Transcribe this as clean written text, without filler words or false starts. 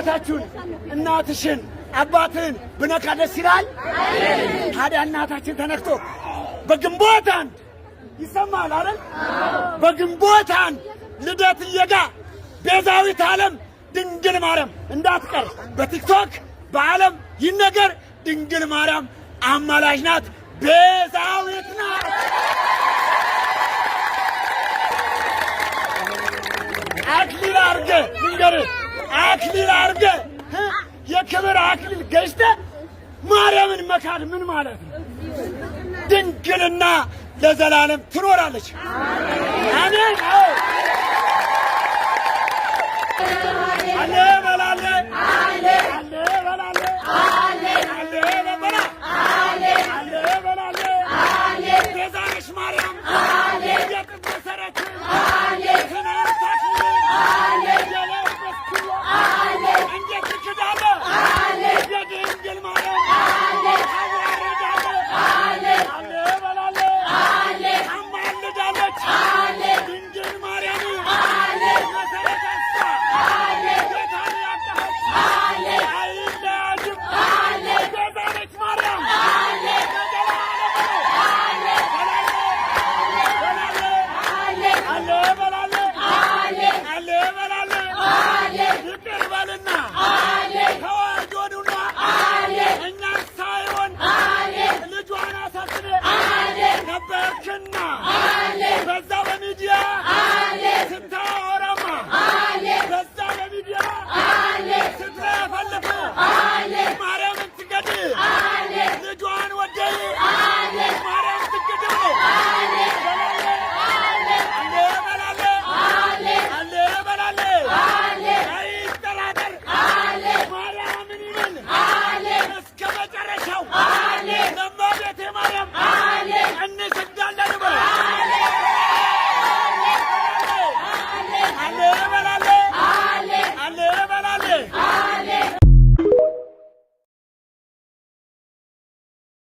አባታችሁን እናትሽን አባትን ብነካ ደስ ይላል? ታዲያ እናታችን ተነክቶ በግንቦት አንድ ይሰማል አይደል? በግንቦት አንድ ልደትዬ ጋ ቤዛዊት ዓለም ድንግል ማርያም እንዳትቀር በቲክቶክ በዓለም ይነገር። ድንግል ማርያም አማላጅ ናት፣ ቤዛዊት ናት። አክሊል አርገ ንገርህ፣ አክሊል አርገ የክብር አክሊል ገዝተ ማርያምን መካድ ምን ማለት ነው? ድንግልና ለዘላለም ትኖራለች። አሜን። አሜን።